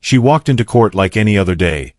She walked into court like any other day,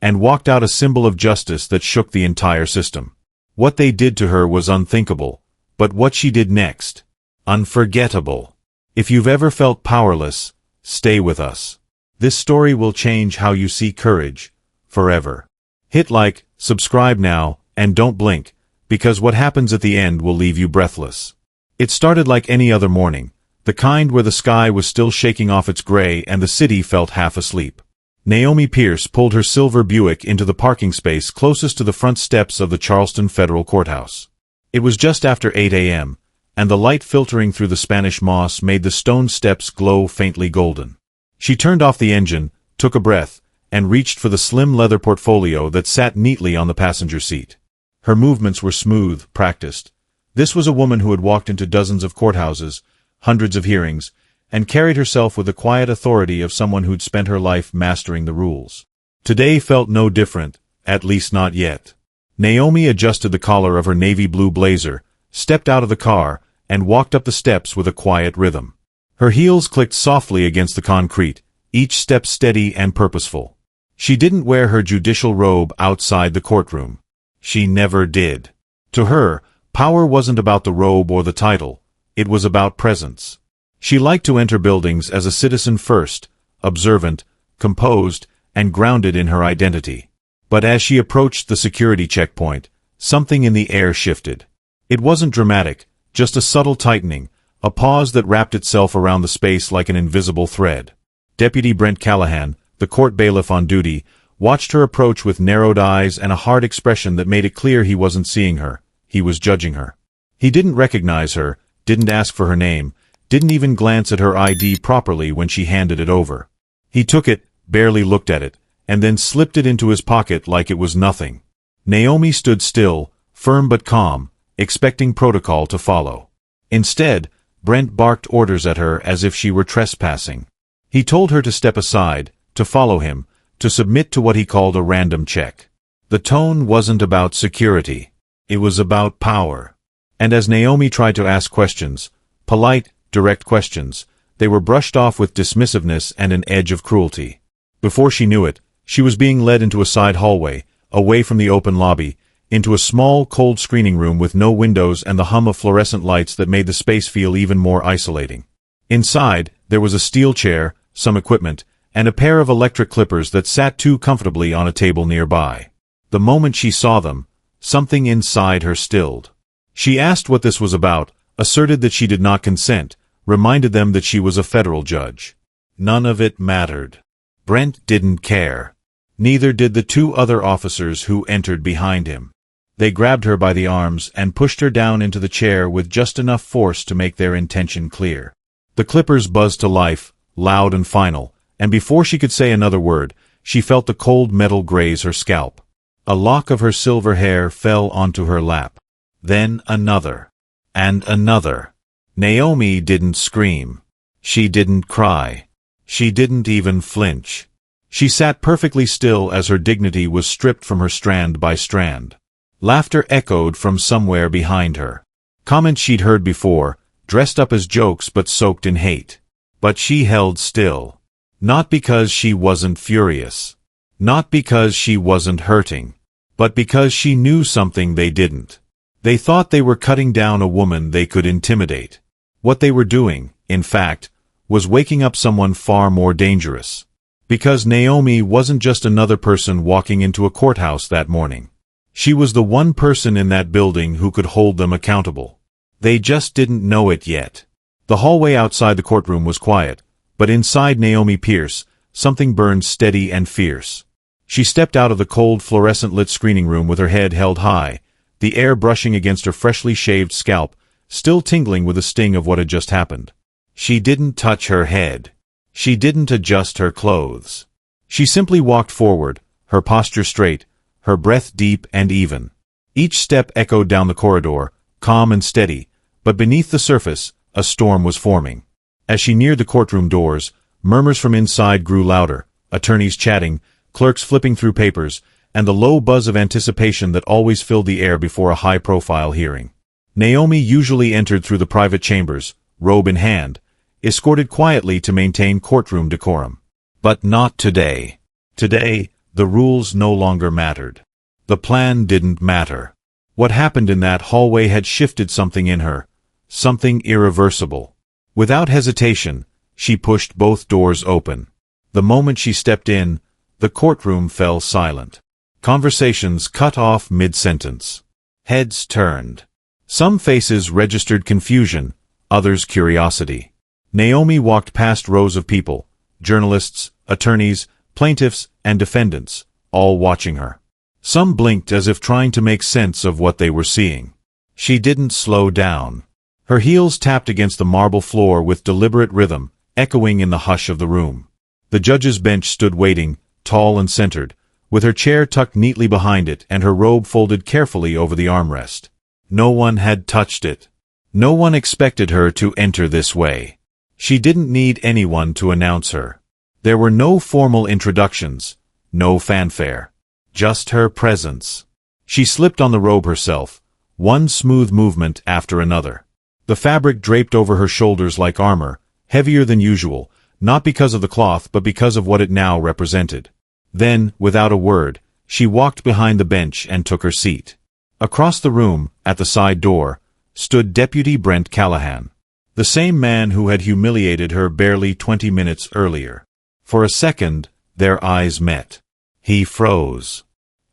and walked out a symbol of justice that shook the entire system. What they did to her was unthinkable, but what she did next, unforgettable. If you've ever felt powerless, stay with us. This story will change how you see courage, forever. Hit like, subscribe now, and don't blink, because what happens at the end will leave you breathless. It started like any other morning, the kind where the sky was still shaking off its gray and the city felt half asleep. Naomi Pierce pulled her silver Buick into the parking space closest to the front steps of the Charleston Federal Courthouse. It was just after 8 a.m., and the light filtering through the Spanish moss made the stone steps glow faintly golden. She turned off the engine, took a breath, and reached for the slim leather portfolio that sat neatly on the passenger seat. Her movements were smooth, practiced. This was a woman who had walked into dozens of courthouses, hundreds of hearings, and carried herself with the quiet authority of someone who'd spent her life mastering the rules. Today felt no different, at least not yet. Naomi adjusted the collar of her navy blue blazer, stepped out of the car, and walked up the steps with a quiet rhythm. Her heels clicked softly against the concrete, each step steady and purposeful. She didn't wear her judicial robe outside the courtroom. She never did. To her, power wasn't about the robe or the title. It was about presence. She liked to enter buildings as a citizen first, observant, composed, and grounded in her identity. But as she approached the security checkpoint, something in the air shifted. It wasn't dramatic, just a subtle tightening, a pause that wrapped itself around the space like an invisible thread. Deputy Brent Callahan, the court bailiff on duty, watched her approach with narrowed eyes and a hard expression that made it clear he wasn't seeing her, he was judging her. He didn't recognize her, didn't ask for her name, didn't even glance at her ID properly when she handed it over. He took it, barely looked at it, and then slipped it into his pocket like it was nothing. Naomi stood still, firm but calm, expecting protocol to follow. Instead, Brent barked orders at her as if she were trespassing. He told her to step aside, to follow him, to submit to what he called a random check. The tone wasn't about security. It was about power. And as Naomi tried to ask questions, polite, direct questions, they were brushed off with dismissiveness and an edge of cruelty. Before she knew it, she was being led into a side hallway, away from the open lobby, into a small, cold screening room with no windows and the hum of fluorescent lights that made the space feel even more isolating. Inside, there was a steel chair, some equipment, and a pair of electric clippers that sat too comfortably on a table nearby. The moment she saw them, something inside her stilled. She asked what this was about, asserted that she did not consent, reminded them that she was a federal judge. None of it mattered. Brent didn't care. Neither did the two other officers who entered behind him. They grabbed her by the arms and pushed her down into the chair with just enough force to make their intention clear. The clippers buzzed to life, loud and final, and before she could say another word, she felt the cold metal graze her scalp. A lock of her silver hair fell onto her lap. Then another. And another. Naomi didn't scream. She didn't cry. She didn't even flinch. She sat perfectly still as her dignity was stripped from her strand by strand. Laughter echoed from somewhere behind her. Comments she'd heard before, dressed up as jokes but soaked in hate. But she held still. Not because she wasn't furious. Not because she wasn't hurting. But because she knew something they didn't. They thought they were cutting down a woman they could intimidate. What they were doing, in fact, was waking up someone far more dangerous. Because Naomi wasn't just another person walking into a courthouse that morning. She was the one person in that building who could hold them accountable. They just didn't know it yet. The hallway outside the courtroom was quiet, but inside Naomi Pierce, something burned steady and fierce. She stepped out of the cold fluorescent-lit screening room with her head held high, the air brushing against her freshly shaved scalp, still tingling with the sting of what had just happened. She didn't touch her head. She didn't adjust her clothes. She simply walked forward, her posture straight, her breath deep and even. Each step echoed down the corridor, calm and steady, but beneath the surface, a storm was forming. As she neared the courtroom doors, murmurs from inside grew louder, attorneys chatting, clerks flipping through papers, and the low buzz of anticipation that always filled the air before a high-profile hearing. Naomi usually entered through the private chambers, robe in hand, escorted quietly to maintain courtroom decorum. But not today. Today, the rules no longer mattered. The plan didn't matter. What happened in that hallway had shifted something in her, something irreversible. Without hesitation, she pushed both doors open. The moment she stepped in, the courtroom fell silent. Conversations cut off mid-sentence. Heads turned. Some faces registered confusion, others curiosity. Naomi walked past rows of people, journalists, attorneys, plaintiffs, and defendants, all watching her. Some blinked as if trying to make sense of what they were seeing. She didn't slow down. Her heels tapped against the marble floor with deliberate rhythm, echoing in the hush of the room. The judge's bench stood waiting, tall and centered, with her chair tucked neatly behind it and her robe folded carefully over the armrest. No one had touched it. No one expected her to enter this way. She didn't need anyone to announce her. There were no formal introductions, no fanfare. Just her presence. She slipped on the robe herself, one smooth movement after another. The fabric draped over her shoulders like armor, heavier than usual, not because of the cloth but because of what it now represented. Then, without a word, she walked behind the bench and took her seat. Across the room, at the side door, stood Deputy Brent Callahan, the same man who had humiliated her barely 20 minutes earlier. For a second, their eyes met. He froze.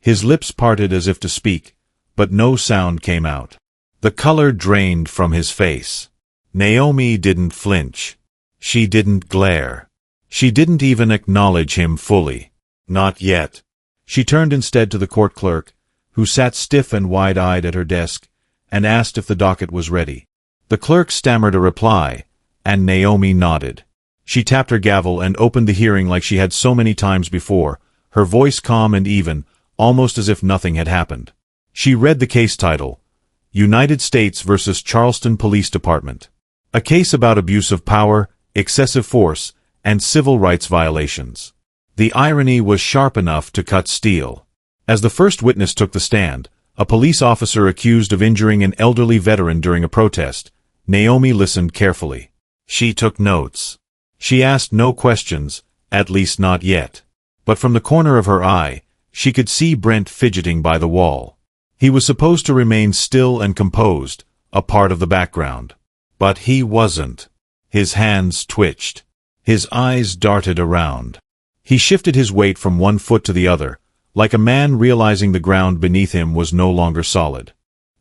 His lips parted as if to speak, but no sound came out. The color drained from his face. Naomi didn't flinch. She didn't glare. She didn't even acknowledge him fully. Not yet. She turned instead to the court clerk, who sat stiff and wide-eyed at her desk, and asked if the docket was ready. The clerk stammered a reply, and Naomi nodded. She tapped her gavel and opened the hearing like she had so many times before, her voice calm and even, almost as if nothing had happened. She read the case title, United States versus Charleston Police Department. A case about abuse of power, excessive force, and civil rights violations. The irony was sharp enough to cut steel. As the first witness took the stand, a police officer accused of injuring an elderly veteran during a protest, Naomi listened carefully. She took notes. She asked no questions, at least not yet. But from the corner of her eye, she could see Brent fidgeting by the wall. He was supposed to remain still and composed, a part of the background. But he wasn't. His hands twitched. His eyes darted around. He shifted his weight from one foot to the other, like a man realizing the ground beneath him was no longer solid.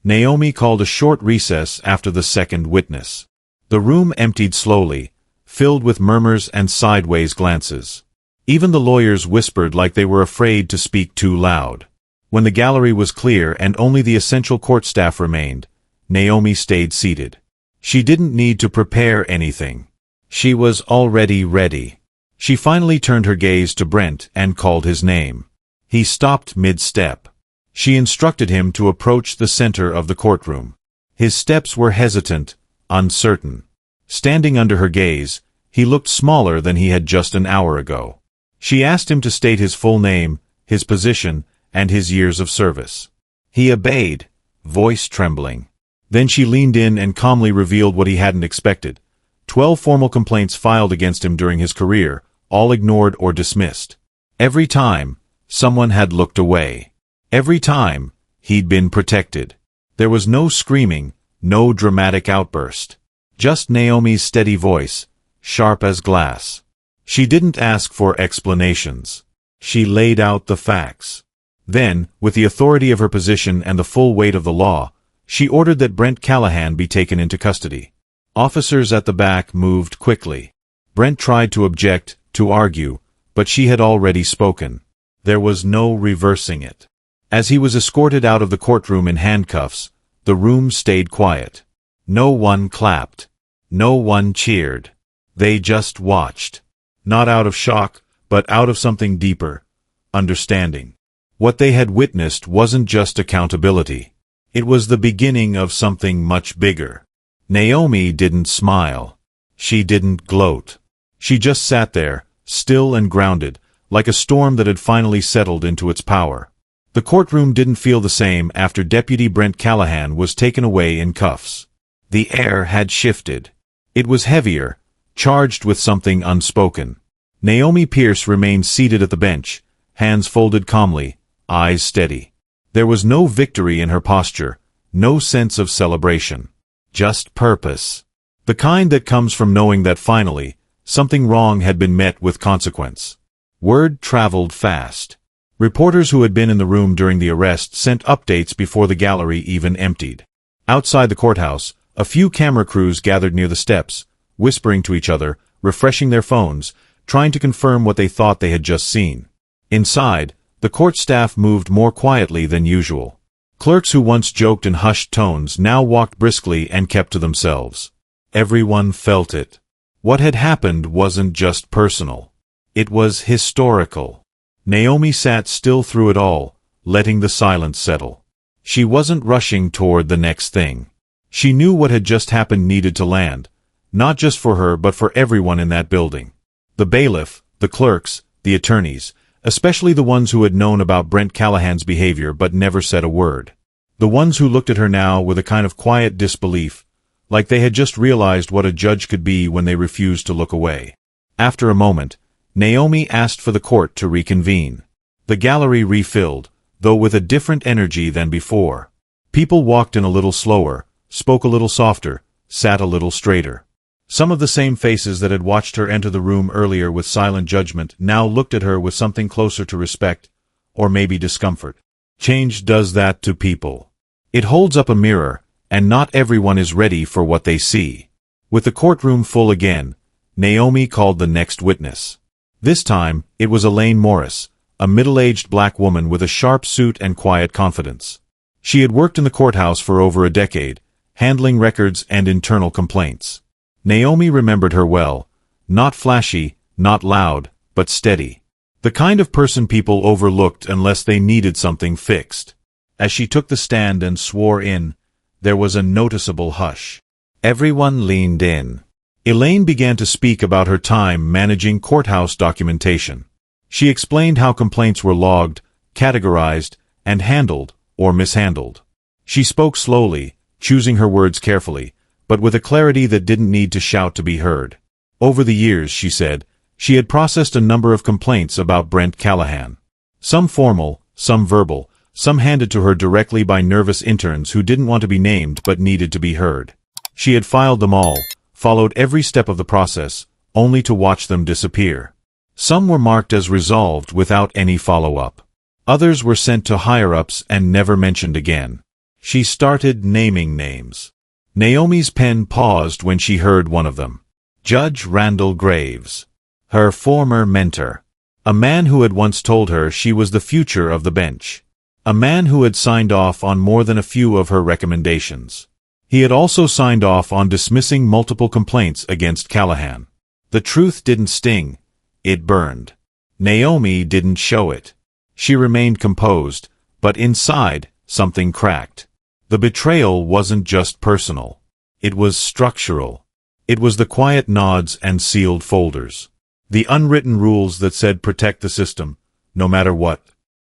Naomi called a short recess after the second witness. The room emptied slowly, filled with murmurs and sideways glances. Even the lawyers whispered like they were afraid to speak too loud. When the gallery was clear and only the essential court staff remained, Naomi stayed seated. She didn't need to prepare anything. She was already ready. She finally turned her gaze to Brent and called his name. He stopped mid-step. She instructed him to approach the center of the courtroom. His steps were hesitant, uncertain. Standing under her gaze, he looked smaller than he had just an hour ago. She asked him to state his full name, his position, and his years of service. He obeyed, voice trembling. Then she leaned in and calmly revealed what he hadn't expected. 12 formal complaints filed against him during his career, all ignored or dismissed. Every time, someone had looked away. Every time, he'd been protected. There was no screaming, no dramatic outburst. Just Naomi's steady voice, sharp as glass. She didn't ask for explanations. She laid out the facts. Then, with the authority of her position and the full weight of the law, she ordered that Brent Callahan be taken into custody. Officers at the back moved quickly. Brent tried to object, to argue, but she had already spoken. There was no reversing it. As he was escorted out of the courtroom in handcuffs, the room stayed quiet. No one clapped. No one cheered. They just watched. Not out of shock, but out of something deeper, understanding. What they had witnessed wasn't just accountability. It was the beginning of something much bigger. Naomi didn't smile. She didn't gloat. She just sat there, still and grounded, like a storm that had finally settled into its power. The courtroom didn't feel the same after Deputy Brent Callahan was taken away in cuffs. The air had shifted. It was heavier, charged with something unspoken. Naomi Pierce remained seated at the bench, hands folded calmly, eyes steady. There was no victory in her posture, no sense of celebration. Just purpose. The kind that comes from knowing that finally, something wrong had been met with consequence. Word traveled fast. Reporters who had been in the room during the arrest sent updates before the gallery even emptied. Outside the courthouse, a few camera crews gathered near the steps, whispering to each other, refreshing their phones, trying to confirm what they thought they had just seen. Inside, the court staff moved more quietly than usual. Clerks who once joked in hushed tones now walked briskly and kept to themselves. Everyone felt it. What had happened wasn't just personal. It was historical. Naomi sat still through it all, letting the silence settle. She wasn't rushing toward the next thing. She knew what had just happened needed to land, not just for her but for everyone in that building. The bailiff, the clerks, the attorneys, especially the ones who had known about Brent Callahan's behavior but never said a word. The ones who looked at her now with a kind of quiet disbelief, like they had just realized what a judge could be when they refused to look away. After a moment, Naomi asked for the court to reconvene. The gallery refilled, though with a different energy than before. People walked in a little slower, spoke a little softer, sat a little straighter. Some of the same faces that had watched her enter the room earlier with silent judgment now looked at her with something closer to respect, or maybe discomfort. Change does that to people. It holds up a mirror, and not everyone is ready for what they see. With the courtroom full again, Naomi called the next witness. This time, it was Elaine Morris, a middle-aged black woman with a sharp suit and quiet confidence. She had worked in the courthouse for over a decade, handling records and internal complaints. Naomi remembered her well, not flashy, not loud, but steady. The kind of person people overlooked unless they needed something fixed. As she took the stand and swore in, there was a noticeable hush. Everyone leaned in. Elaine began to speak about her time managing courthouse documentation. She explained how complaints were logged, categorized, and handled or mishandled. She spoke slowly, choosing her words carefully, but with a clarity that didn't need to shout to be heard. Over the years, she said, she had processed a number of complaints about Brent Callahan. Some formal, some verbal, some handed to her directly by nervous interns who didn't want to be named but needed to be heard. She had filed them all, followed every step of the process, only to watch them disappear. Some were marked as resolved without any follow-up. Others were sent to higher-ups and never mentioned again. She started naming names. Naomi's pen paused when she heard one of them. Judge Randall Graves. Her former mentor. A man who had once told her she was the future of the bench. A man who had signed off on more than a few of her recommendations. He had also signed off on dismissing multiple complaints against Callahan. The truth didn't sting. It burned. Naomi didn't show it. She remained composed, but inside, something cracked. The betrayal wasn't just personal. It was structural. It was the quiet nods and sealed folders. The unwritten rules that said protect the system, no matter what.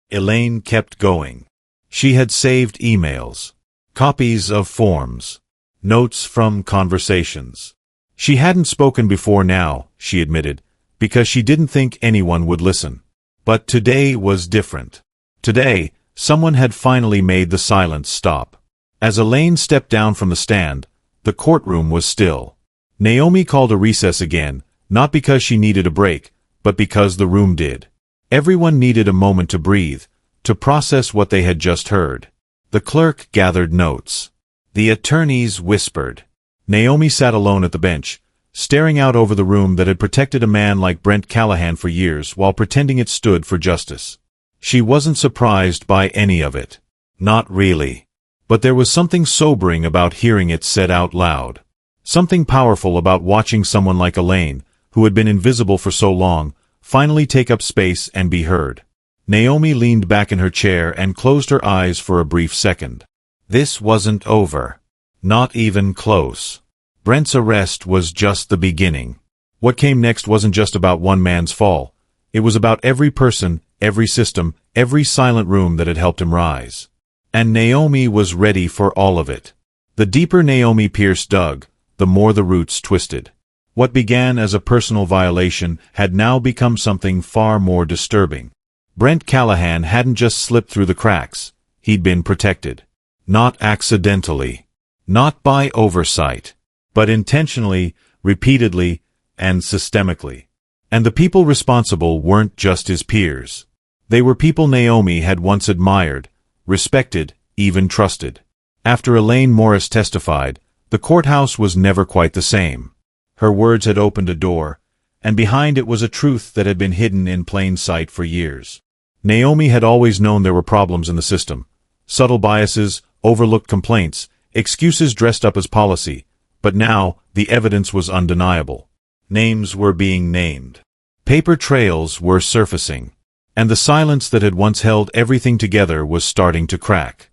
Elaine kept going. She had saved emails, copies of forms, notes from conversations. She hadn't spoken before now, she admitted, because she didn't think anyone would listen. But today was different. Today, someone had finally made the silence stop. As Elaine stepped down from the stand, the courtroom was still. Naomi called a recess again, not because she needed a break, but because the room did. Everyone needed a moment to breathe, to process what they had just heard. The clerk gathered notes. The attorneys whispered. Naomi sat alone at the bench, staring out over the room that had protected a man like Brent Callahan for years while pretending it stood for justice. She wasn't surprised by any of it. Not really. But there was something sobering about hearing it said out loud. Something powerful about watching someone like Elaine, who had been invisible for so long, finally take up space and be heard. Naomi leaned back in her chair and closed her eyes for a brief second. This wasn't over. Not even close. Brent's arrest was just the beginning. What came next wasn't just about one man's fall. It was about every person, every system, every silent room that had helped him rise. And Naomi was ready for all of it. The deeper Naomi Pierce dug, the more the roots twisted. What began as a personal violation had now become something far more disturbing. Brent Callahan hadn't just slipped through the cracks, he'd been protected. Not accidentally. Not by oversight. But intentionally, repeatedly, and systemically. And the people responsible weren't just his peers. They were people Naomi had once admired, respected, even trusted. After Elaine Morris testified, the courthouse was never quite the same. Her words had opened a door, and behind it was a truth that had been hidden in plain sight for years. Naomi had always known there were problems in the system. Subtle biases, overlooked complaints, excuses dressed up as policy. But now, the evidence was undeniable. Names were being named. Paper trails were surfacing. And the silence that had once held everything together was starting to crack.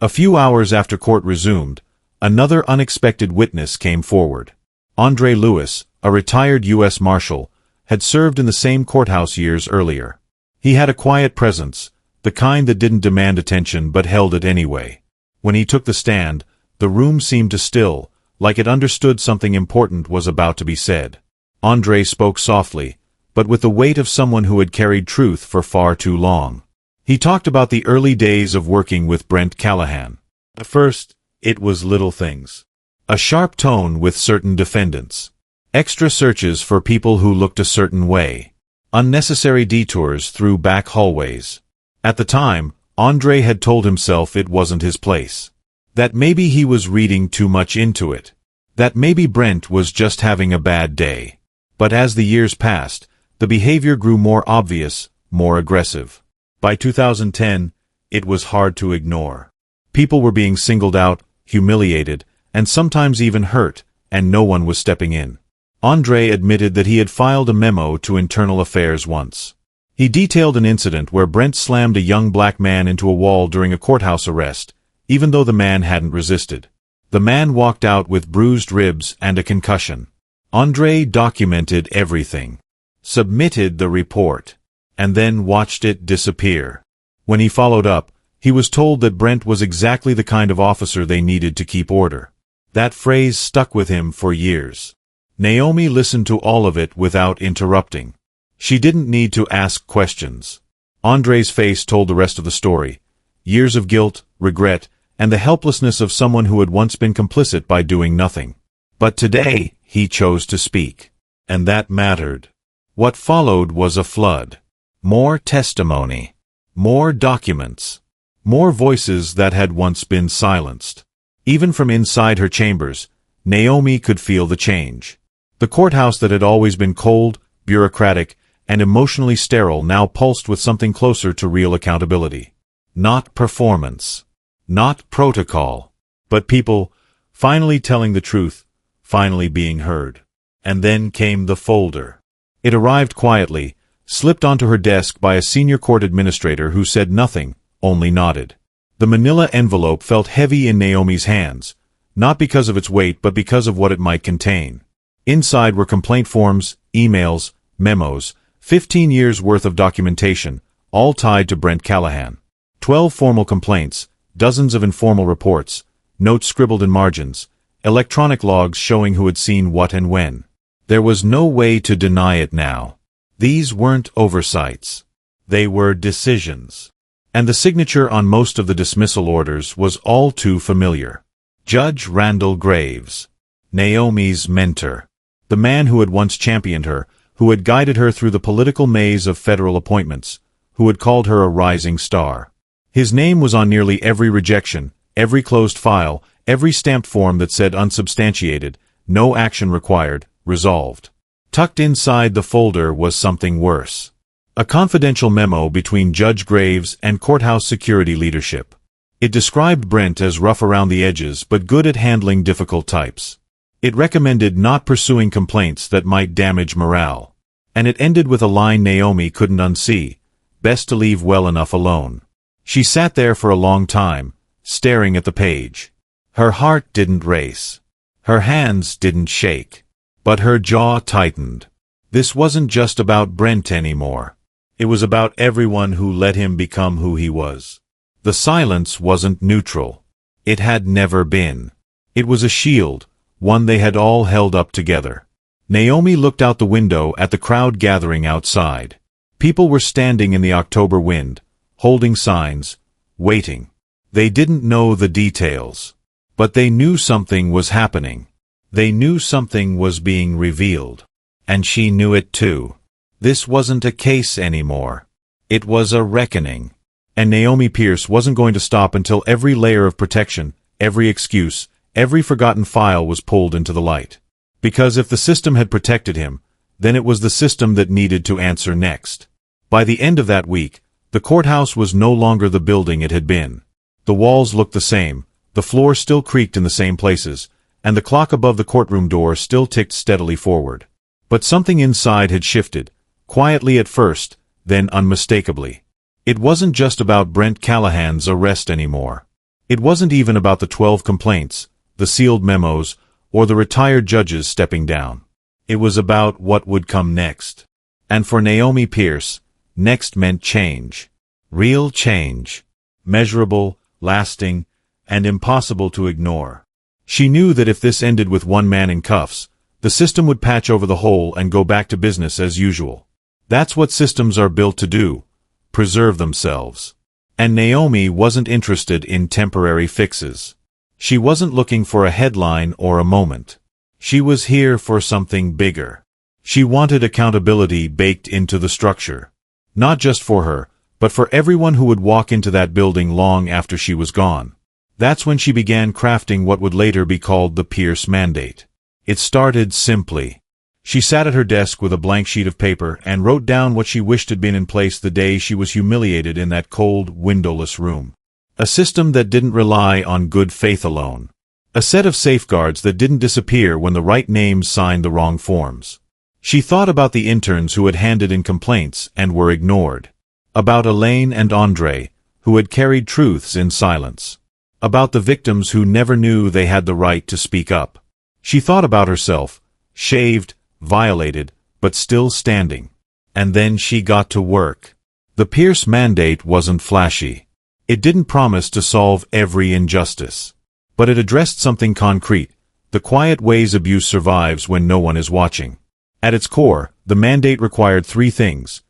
A few hours after court resumed, another unexpected witness came forward. Andre Lewis, a retired U.S. Marshal, had served in the same courthouse years earlier. He had a quiet presence, the kind that didn't demand attention but held it anyway. When he took the stand, the room seemed to still, like it understood something important was about to be said. Andre spoke softly, but with the weight of someone who had carried truth for far too long. He talked about the early days of working with Brent Callahan. At first, it was little things. A sharp tone with certain defendants. Extra searches for people who looked a certain way. Unnecessary detours through back hallways. At the time, Andre had told himself it wasn't his place. That maybe he was reading too much into it. That maybe Brent was just having a bad day. But as the years passed, the behavior grew more obvious, more aggressive. By 2010, it was hard to ignore. People were being singled out, humiliated, and sometimes even hurt, and no one was stepping in. Andre admitted that he had filed a memo to Internal Affairs once. He detailed an incident where Brent slammed a young black man into a wall during a courthouse arrest, even though the man hadn't resisted. The man walked out with bruised ribs and a concussion. Andre documented everything. Submitted the report. And then watched it disappear. When he followed up, he was told that Brent was exactly the kind of officer they needed to keep order. That phrase stuck with him for years. Naomi listened to all of it without interrupting. She didn't need to ask questions. Andre's face told the rest of the story. Years of guilt, regret, and the helplessness of someone who had once been complicit by doing nothing. But today, he chose to speak. And that mattered. What followed was a flood. More testimony. More documents. More voices that had once been silenced. Even from inside her chambers, Naomi could feel the change. The courthouse that had always been cold, bureaucratic, and emotionally sterile now pulsed with something closer to real accountability. Not performance. Not protocol. But people, finally telling the truth, finally being heard. And then came the folder. It arrived quietly, slipped onto her desk by a senior court administrator who said nothing, only nodded. The manila envelope felt heavy in Naomi's hands, not because of its weight but because of what it might contain. Inside were complaint forms, emails, memos, 15 years' worth of documentation, all tied to Brent Callahan. 12 formal complaints, dozens of informal reports, notes scribbled in margins, electronic logs showing who had seen what and when. There was no way to deny it now. These weren't oversights. They were decisions. And the signature on most of the dismissal orders was all too familiar. Judge Randall Graves. Naomi's mentor. The man who had once championed her, who had guided her through the political maze of federal appointments, who had called her a rising star. His name was on nearly every rejection, every closed file, every stamped form that said unsubstantiated, no action required, resolved. Tucked inside the folder was something worse. A confidential memo between Judge Graves and courthouse security leadership. It described Brent as rough around the edges but good at handling difficult types. It recommended not pursuing complaints that might damage morale. And it ended with a line Naomi couldn't unsee, best to leave well enough alone. She sat there for a long time, staring at the page. Her heart didn't race. Her hands didn't shake. But her jaw tightened. This wasn't just about Brent anymore. It was about everyone who let him become who he was. The silence wasn't neutral. It had never been. It was a shield, one they had all held up together. Naomi looked out the window at the crowd gathering outside. People were standing in the October wind, holding signs, waiting. They didn't know the details. But they knew something was happening. They knew something was being revealed. And she knew it too. This wasn't a case anymore. It was a reckoning. And Naomi Pierce wasn't going to stop until every layer of protection, every excuse, every forgotten file was pulled into the light. Because if the system had protected him, then it was the system that needed to answer next. By the end of that week, the courthouse was no longer the building it had been. The walls looked the same, the floor still creaked in the same places, and the clock above the courtroom door still ticked steadily forward. But something inside had shifted, quietly at first, then unmistakably. It wasn't just about Brent Callahan's arrest anymore. It wasn't even about the 12 complaints, the sealed memos, or the retired judges stepping down. It was about what would come next. And for Naomi Pierce, next meant change. Real change. Measurable, lasting, and impossible to ignore. She knew that if this ended with one man in cuffs, the system would patch over the hole and go back to business as usual. That's what systems are built to do. Preserve themselves. And Naomi wasn't interested in temporary fixes. She wasn't looking for a headline or a moment. She was here for something bigger. She wanted accountability baked into the structure. Not just for her, but for everyone who would walk into that building long after she was gone. That's when she began crafting what would later be called the Pierce Mandate. It started simply. She sat at her desk with a blank sheet of paper and wrote down what she wished had been in place the day she was humiliated in that cold, windowless room. A system that didn't rely on good faith alone. A set of safeguards that didn't disappear when the right names signed the wrong forms. She thought about the interns who had handed in complaints and were ignored. About Elaine and Andre, who had carried truths in silence. About the victims who never knew they had the right to speak up. She thought about herself, shaved, violated, but still standing. And then she got to work. The Pierce Mandate wasn't flashy. It didn't promise to solve every injustice. But it addressed something concrete, the quiet ways abuse survives when no one is watching. At its core, the mandate required three things: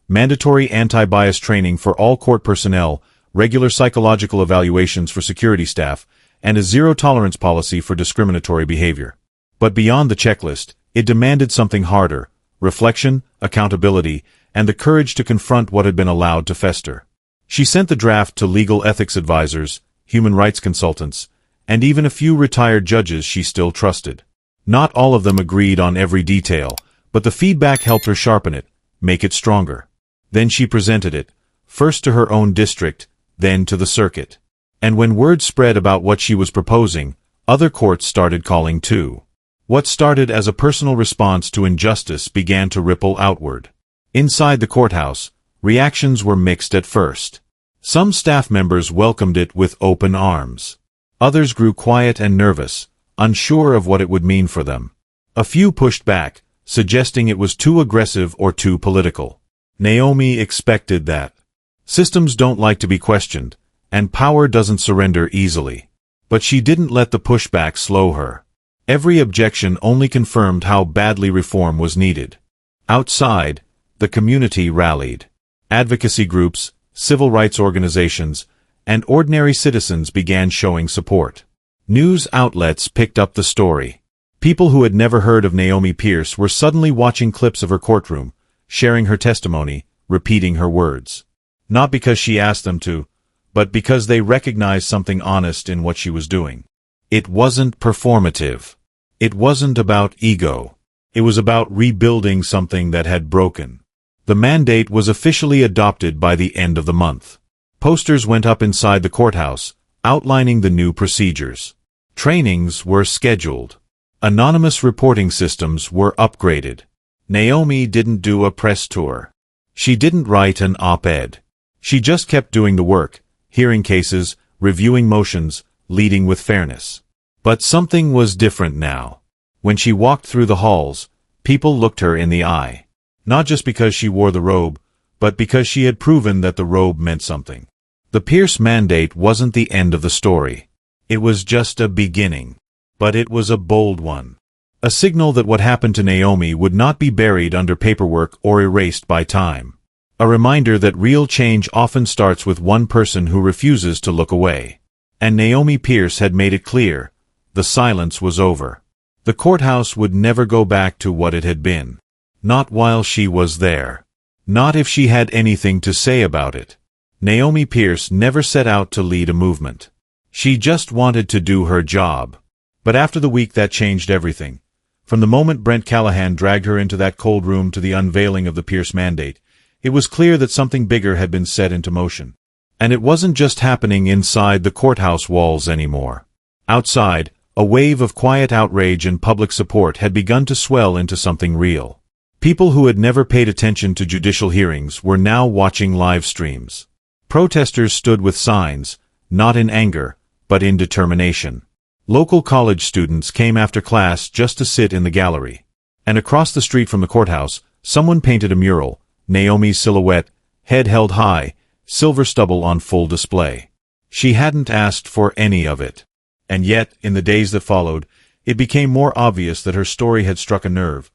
mandatory anti-bias training for all court personnel, regular psychological evaluations for security staff, and a zero-tolerance policy for discriminatory behavior. But beyond the checklist, it demanded something harder: reflection, accountability, and the courage to confront what had been allowed to fester. She sent the draft to legal ethics advisors, human rights consultants, and even a few retired judges she still trusted. Not all of them agreed on every detail, but the feedback helped her sharpen it, make it stronger. Then she presented it, first to her own district, then to the circuit. And when word spread about what she was proposing, other courts started calling too. What started as a personal response to injustice began to ripple outward. Inside the courthouse, reactions were mixed at first. Some staff members welcomed it with open arms. Others grew quiet and nervous, unsure of what it would mean for them. A few pushed back, suggesting it was too aggressive or too political. Naomi expected that. Systems don't like to be questioned, and power doesn't surrender easily. But she didn't let the pushback slow her. Every objection only confirmed how badly reform was needed. Outside, the community rallied. Advocacy groups, civil rights organizations, and ordinary citizens began showing support. News outlets picked up the story. People who had never heard of Naomi Pierce were suddenly watching clips of her courtroom, sharing her testimony, repeating her words. Not because she asked them to, but because they recognized something honest in what she was doing. It wasn't performative. It wasn't about ego. It was about rebuilding something that had broken. The mandate was officially adopted by the end of the month. Posters went up inside the courthouse, outlining the new procedures. Trainings were scheduled. Anonymous reporting systems were upgraded. Naomi didn't do a press tour. She didn't write an op-ed. She just kept doing the work, hearing cases, reviewing motions, leading with fairness. But something was different now. When she walked through the halls, people looked her in the eye. Not just because she wore the robe, but because she had proven that the robe meant something. The Pierce Mandate wasn't the end of the story. It was just a beginning. But it was a bold one. A signal that what happened to Naomi would not be buried under paperwork or erased by time. A reminder that real change often starts with one person who refuses to look away. And Naomi Pierce had made it clear. The silence was over. The courthouse would never go back to what it had been. Not while she was there. Not if she had anything to say about it. Naomi Pierce never set out to lead a movement. She just wanted to do her job. But after the week that changed everything. From the moment Brent Callahan dragged her into that cold room to the unveiling of the Pierce mandate, it was clear that something bigger had been set into motion. And it wasn't just happening inside the courthouse walls anymore. Outside, a wave of quiet outrage and public support had begun to swell into something real. People who had never paid attention to judicial hearings were now watching live streams. Protesters stood with signs, not in anger, but in determination. Local college students came after class just to sit in the gallery. And across the street from the courthouse, someone painted a mural, Naomi's silhouette, head held high, silver stubble on full display. She hadn't asked for any of it. And yet, in the days that followed, it became more obvious that her story had struck a nerve,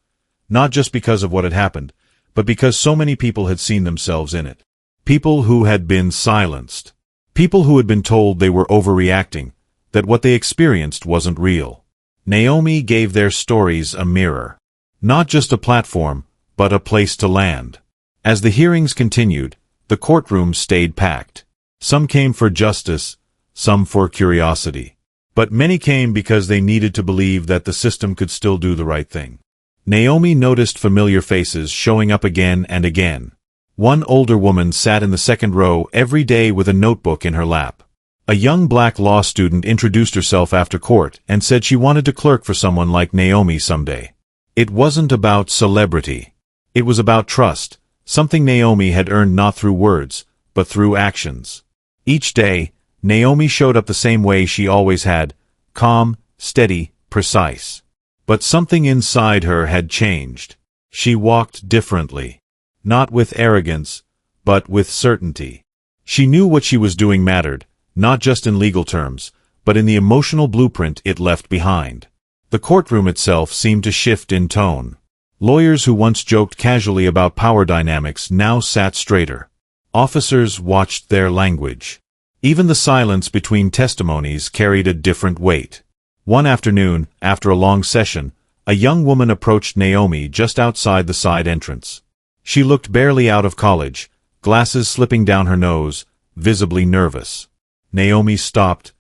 not just because of what had happened, but because so many people had seen themselves in it. People who had been silenced. People who had been told they were overreacting, that what they experienced wasn't real. Naomi gave their stories a mirror. Not just a platform, but a place to land. As the hearings continued, the courtroom stayed packed. Some came for justice, some for curiosity. But many came because they needed to believe that the system could still do the right thing. Naomi noticed familiar faces showing up again and again. One older woman sat in the second row every day with a notebook in her lap. A young black law student introduced herself after court and said she wanted to clerk for someone like Naomi someday. It wasn't about celebrity. It was about trust, something Naomi had earned not through words, but through actions. Each day, Naomi showed up the same way she always had, calm, steady, precise. But something inside her had changed. She walked differently. Not with arrogance, but with certainty. She knew what she was doing mattered, not just in legal terms, but in the emotional blueprint it left behind. The courtroom itself seemed to shift in tone. Lawyers who once joked casually about power dynamics now sat straighter. Officers watched their language. Even the silence between testimonies carried a different weight. One afternoon, after a long session, a young woman approached Naomi just outside the side entrance. She looked barely out of college, glasses slipping down her nose, visibly nervous. Naomi stopped,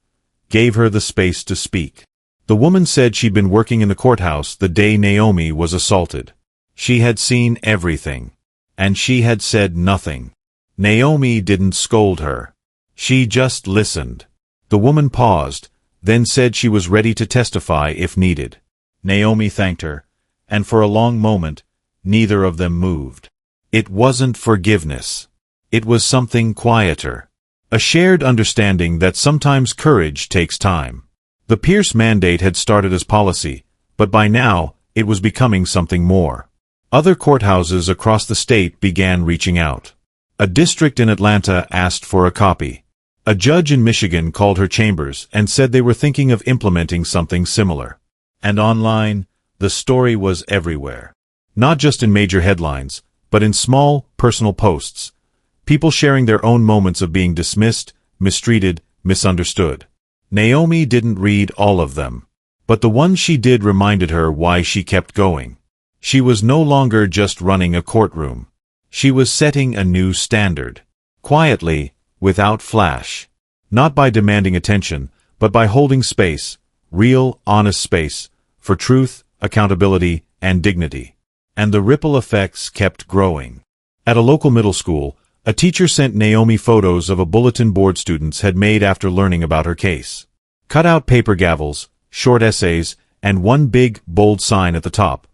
gave her the space to speak. The woman said she'd been working in the courthouse the day Naomi was assaulted. She had seen everything. And she had said nothing. Naomi didn't scold her. She just listened. The woman paused, then said she was ready to testify if needed. Naomi thanked her, and for a long moment, neither of them moved. It wasn't forgiveness. It was something quieter. A shared understanding that sometimes courage takes time. The Pierce mandate had started as policy, but by now, it was becoming something more. Other courthouses across the state began reaching out. A district in Atlanta asked for a copy. A judge in Michigan called her chambers and said they were thinking of implementing something similar. And online, the story was everywhere. Not just in major headlines, but in small, personal posts. People sharing their own moments of being dismissed, mistreated, misunderstood. Naomi didn't read all of them. But the ones she did reminded her why she kept going. She was no longer just running a courtroom. She was setting a new standard. Quietly, without flash. Not by demanding attention, but by holding space, real, honest space, for truth, accountability, and dignity. And the ripple effects kept growing. At a local middle school, a teacher sent Naomi photos of a bulletin board students had made after learning about her case. Cut-out paper gavels, short essays, and one big, bold sign at the top.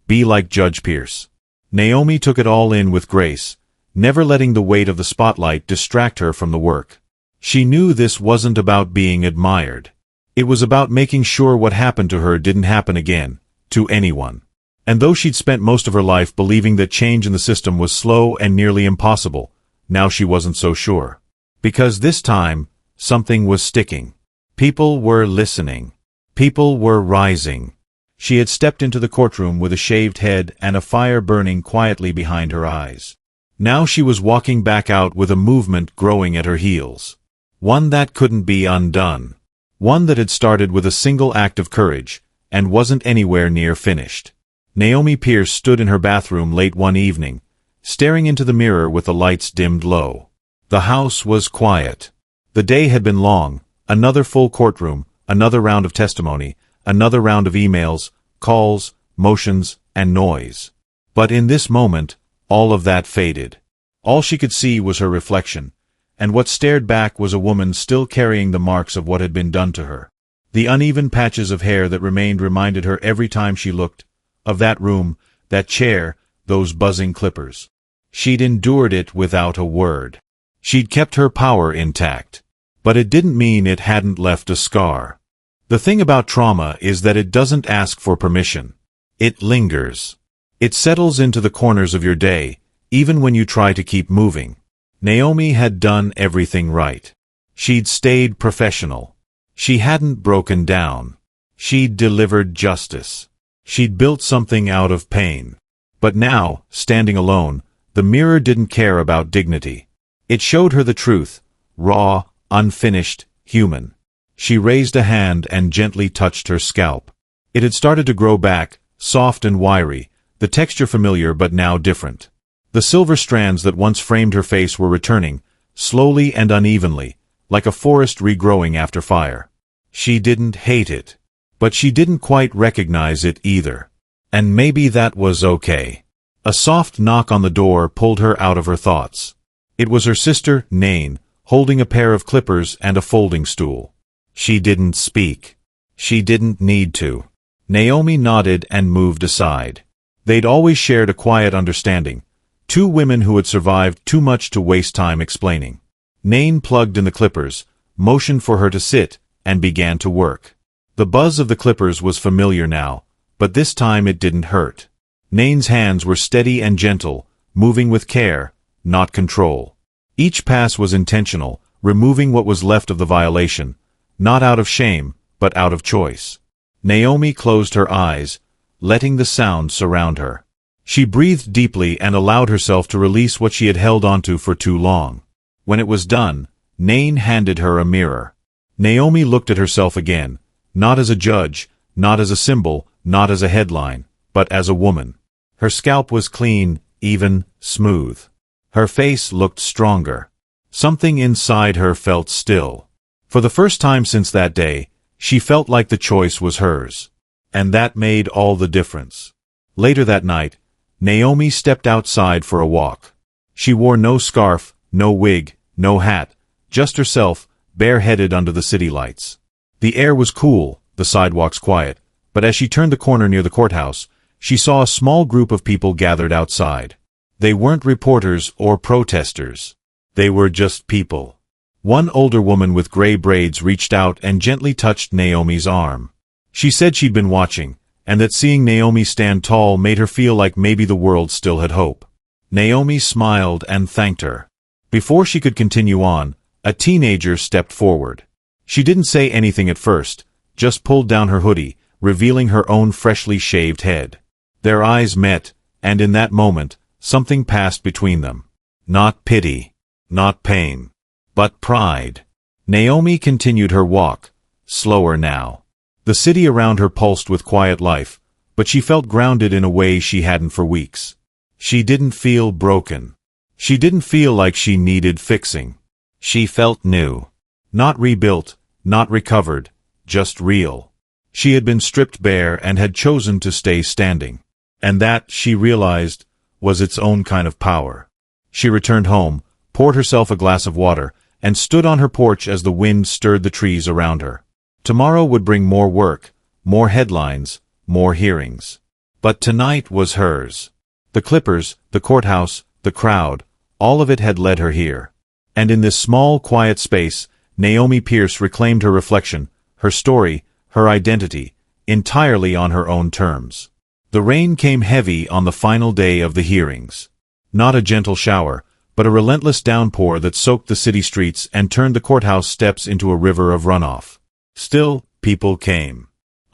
Be like Judge Pierce. Naomi took it all in with grace, never letting the weight of the spotlight distract her from the work. She knew this wasn't about being admired. It was about making sure what happened to her didn't happen again, to anyone. And though she'd spent most of her life believing that change in the system was slow and nearly impossible, now she wasn't so sure. Because this time, something was sticking. People were listening. People were rising. She had stepped into the courtroom with a shaved head and a fire burning quietly behind her eyes. Now she was walking back out with a movement growing at her heels. One that couldn't be undone. One that had started with a single act of courage, and wasn't anywhere near finished. Naomi Pierce stood in her bathroom late one evening, staring into the mirror with the lights dimmed low. The house was quiet. The day had been long, another full courtroom, another round of testimony, another round of emails, calls, motions, and noise. But in this moment, all of that faded. All she could see was her reflection, and what stared back was a woman still carrying the marks of what had been done to her. The uneven patches of hair that remained reminded her every time she looked, of that room, that chair, those buzzing clippers. She'd endured it without a word. She'd kept her power intact. But it didn't mean it hadn't left a scar. The thing about trauma is that it doesn't ask for permission. It lingers. It settles into the corners of your day, even when you try to keep moving. Naomi had done everything right. She'd stayed professional. She hadn't broken down. She'd delivered justice. She'd built something out of pain. But now, standing alone, the mirror didn't care about dignity. It showed her the truth, raw, unfinished, human. She raised a hand and gently touched her scalp. It had started to grow back, soft and wiry, the texture familiar but now different. The silver strands that once framed her face were returning, slowly and unevenly, like a forest regrowing after fire. She didn't hate it. But she didn't quite recognize it either. And maybe that was okay. A soft knock on the door pulled her out of her thoughts. It was her sister, Nain, holding a pair of clippers and a folding stool. She didn't speak. She didn't need to. Naomi nodded and moved aside. They'd always shared a quiet understanding. Two women who had survived too much to waste time explaining. Nain plugged in the clippers, motioned for her to sit, and began to work. The buzz of the clippers was familiar now, but this time it didn't hurt. Nain's hands were steady and gentle, moving with care, not control. Each pass was intentional, removing what was left of the violation, not out of shame, but out of choice. Naomi closed her eyes, letting the sound surround her. She breathed deeply and allowed herself to release what she had held onto for too long. When it was done, Nain handed her a mirror. Naomi looked at herself again, not as a judge, not as a symbol, not as a headline, but as a woman. Her scalp was clean, even, smooth. Her face looked stronger. Something inside her felt still. For the first time since that day, she felt like the choice was hers. And that made all the difference. Later that night, Naomi stepped outside for a walk. She wore no scarf, no wig, no hat, just herself, bareheaded under the city lights. The air was cool, the sidewalks quiet, but as she turned the corner near the courthouse, she saw a small group of people gathered outside. They weren't reporters or protesters. They were just people. One older woman with gray braids reached out and gently touched Naomi's arm. She said she'd been watching, and that seeing Naomi stand tall made her feel like maybe the world still had hope. Naomi smiled and thanked her. Before she could continue on, a teenager stepped forward. She didn't say anything at first, just pulled down her hoodie, revealing her own freshly shaved head. Their eyes met, and in that moment, something passed between them. Not pity, not pain, but pride. Naomi continued her walk, slower now. The city around her pulsed with quiet life, but she felt grounded in a way she hadn't for weeks. She didn't feel broken. She didn't feel like she needed fixing. She felt new. Not rebuilt, not recovered, just real. She had been stripped bare and had chosen to stay standing. And that, she realized, was its own kind of power. She returned home, poured herself a glass of water, and stood on her porch as the wind stirred the trees around her. Tomorrow would bring more work, more headlines, more hearings. But tonight was hers. The clippers, the courthouse, the crowd, all of it had led her here. And in this small, quiet space, Naomi Pierce reclaimed her reflection, her story, her identity, entirely on her own terms. The rain came heavy on the final day of the hearings. Not a gentle shower, but a relentless downpour that soaked the city streets and turned the courthouse steps into a river of runoff. Still, people came.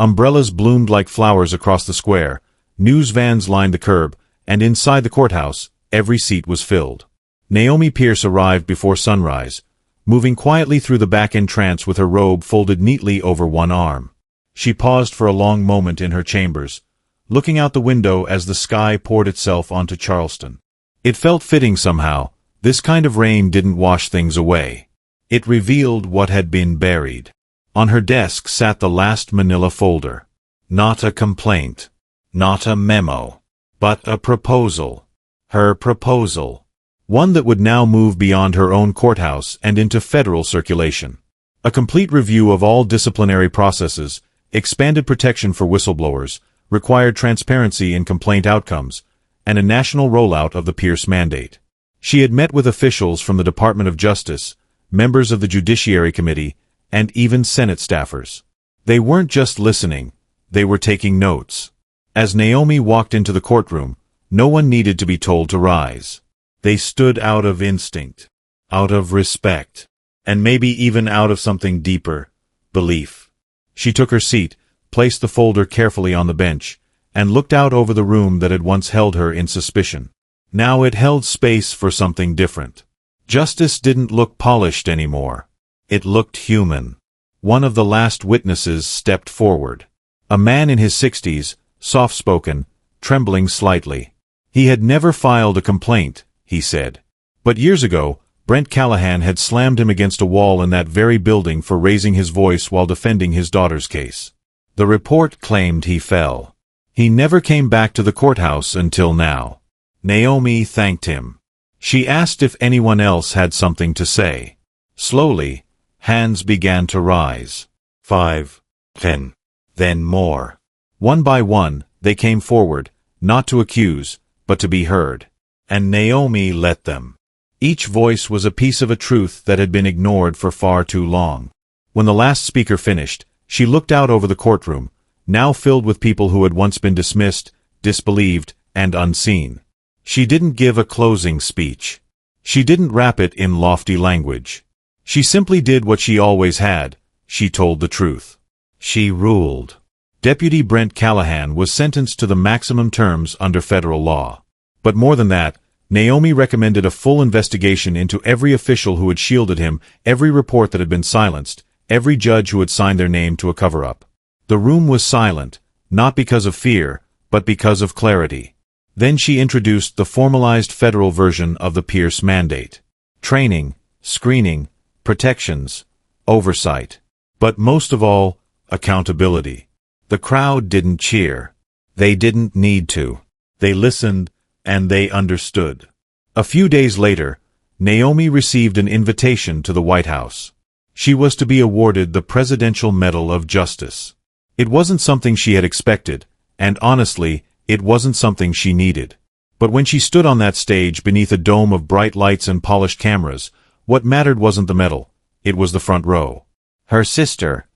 Umbrellas bloomed like flowers across the square, news vans lined the curb, and inside the courthouse, every seat was filled. Naomi Pierce arrived before sunrise, moving quietly through the back entrance with her robe folded neatly over one arm. She paused for a long moment in her chambers, looking out the window as the sky poured itself onto Charleston. It felt fitting somehow. This kind of rain didn't wash things away. It revealed what had been buried. On her desk sat the last manila folder. Not a complaint. Not a memo. But a proposal. Her proposal. One that would now move beyond her own courthouse and into federal circulation. A complete review of all disciplinary processes, expanded protection for whistleblowers, required transparency in complaint outcomes, and a national rollout of the Pierce mandate. She had met with officials from the Department of Justice, members of the Judiciary Committee, and even Senate staffers. They weren't just listening, they were taking notes. As Naomi walked into the courtroom, no one needed to be told to rise. They stood out of instinct, out of respect, and maybe even out of something deeper, belief. She took her seat, placed the folder carefully on the bench, and looked out over the room that had once held her in suspicion. Now it held space for something different. Justice didn't look polished anymore. It looked human. One of the last witnesses stepped forward. A man in his 60s, soft-spoken, trembling slightly. He had never filed a complaint, he said. But years ago, Brent Callahan had slammed him against a wall in that very building for raising his voice while defending his daughter's case. The report claimed he fell. He never came back to the courthouse until now. Naomi thanked him. She asked if anyone else had something to say. Slowly, hands began to rise. 5, 10, then more. One by one, they came forward, not to accuse, but to be heard. And Naomi let them. Each voice was a piece of a truth that had been ignored for far too long. When the last speaker finished, she looked out over the courtroom, now filled with people who had once been dismissed, disbelieved, and unseen. She didn't give a closing speech. She didn't wrap it in lofty language. She simply did what she always had. She told the truth. She ruled. Deputy Brent Callahan was sentenced to the maximum terms under federal law. But more than that, Naomi recommended a full investigation into every official who had shielded him, every report that had been silenced, every judge who had signed their name to a cover-up. The room was silent, not because of fear, but because of clarity. Then she introduced the formalized federal version of the Pierce mandate. Training, screening, protections, oversight. But most of all, accountability. The crowd didn't cheer. They didn't need to. They listened, and they understood. A few days later, Naomi received an invitation to the White House. She was to be awarded the Presidential Medal of Justice. It wasn't something she had expected, and honestly, it wasn't something she needed. But when she stood on that stage beneath a dome of bright lights and polished cameras, what mattered wasn't the medal, it was the front row. Her sister,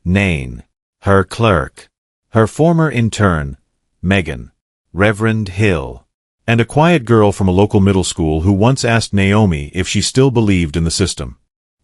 Nain. Her clerk. Her former intern, Megan. Reverend Hill. And a quiet girl from a local middle school who once asked Naomi if she still believed in the system.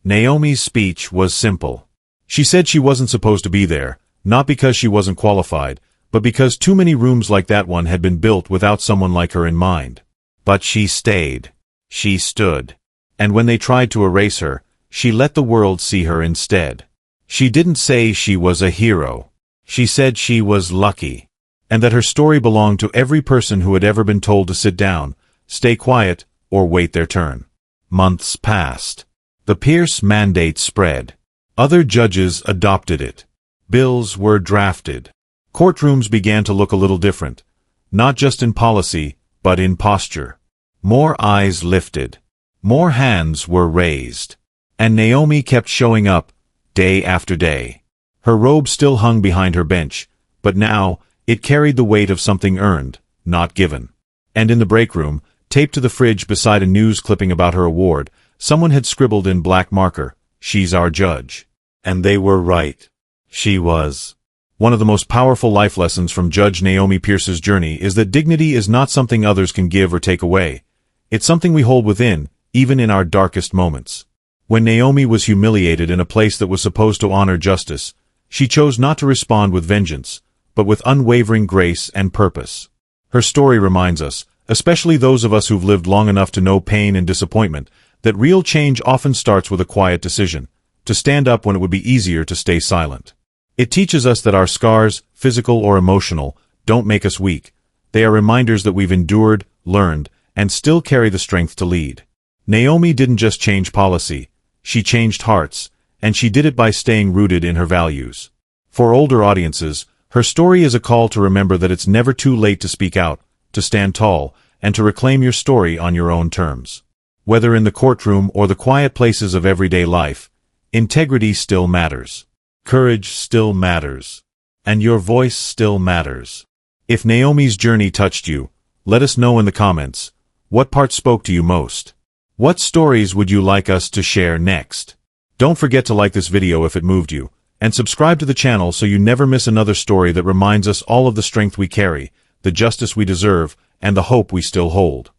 Naomi's speech was simple. She said she wasn't supposed to be there, not because she wasn't qualified, but because too many rooms like that one had been built without someone like her in mind. But she stayed. She stood. And when they tried to erase her, she let the world see her instead. She didn't say she was a hero. She said she was lucky. And that her story belonged to every person who had ever been told to sit down, stay quiet, or wait their turn. Months passed. The Pierce mandate spread. Other judges adopted it. Bills were drafted. Courtrooms began to look a little different, not just in policy, but in posture. More eyes lifted. More hands were raised. And Naomi kept showing up, day after day. Her robe still hung behind her bench, but now, it carried the weight of something earned, not given. And in the break room, taped to the fridge beside a news clipping about her award, someone had scribbled in black marker, "She's our judge." And they were right. She was. One of the most powerful life lessons from Judge Naomi Pierce's journey is that dignity is not something others can give or take away. It's something we hold within, even in our darkest moments. When Naomi was humiliated in a place that was supposed to honor justice, She chose not to respond with vengeance, but with unwavering grace and purpose. Her story reminds us, especially those of us who've lived long enough to know pain and disappointment, that real change often starts with a quiet decision, to stand up when it would be easier to stay silent. It teaches us that our scars, physical or emotional, don't make us weak. They are reminders that we've endured, learned, and still carry the strength to lead. Naomi didn't just change policy, she changed hearts, and she did it by staying rooted in her values. For older audiences, her story is a call to remember that it's never too late to speak out, to stand tall, and to reclaim your story on your own terms. Whether in the courtroom or the quiet places of everyday life, integrity still matters. Courage still matters. And your voice still matters. If Naomi's journey touched you, let us know in the comments. What part spoke to you most? What stories would you like us to share next? Don't forget to like this video if it moved you, and subscribe to the channel so you never miss another story that reminds us all of the strength we carry, the justice we deserve, and the hope we still hold.